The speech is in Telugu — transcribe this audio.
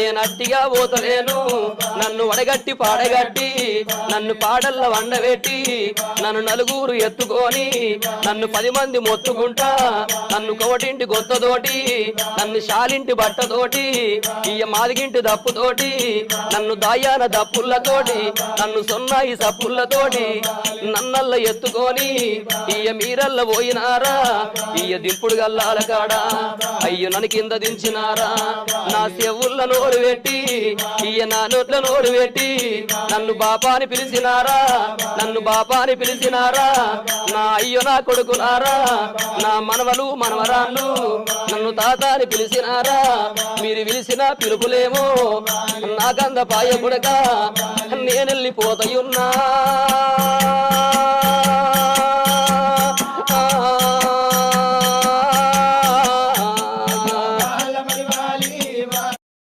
నేను అట్టిగా పోతలేను నన్ను వడగట్టి పాడగట్టి నన్ను పాడల్ల వండబెట్టి నన్ను నలుగురు ఎత్తుకొని నన్ను 10 మంది మొత్తుకుంటా నన్ను కోటింటి గొత్తతోటి నన్ను శాలింటి బట్టతోటి ఇయ్య మాదిగింటి దప్పుతోటి నన్ను దాయాన దప్పులతోటి నన్ను సొన్నాయి సప్పులతోటి నన్నల్ల ఎత్తుకొని ఇయ్య మీరల్ల పోయినారా ఇయ్య దింపుడు గల్లాల కాడా అయ్యో నన్ను కింద దించినారా నా చెవుల్ల నోరు పెట్టి ఇయ్య నా నోట్ల నోరు పెట్టి నన్ను బాపాని పిలిచినారా నన్ను బాపాని పిలిచినారా నా అయ్యో నా కొడుకునారా నా మనవలు మనవరాళ్ళు నన్ను తాతాని పిలిచినారా మీరు పిలిచిన పిలుపులేమో నాకంద పాయ కొడక నేనెళ్ళిపోతయున్నా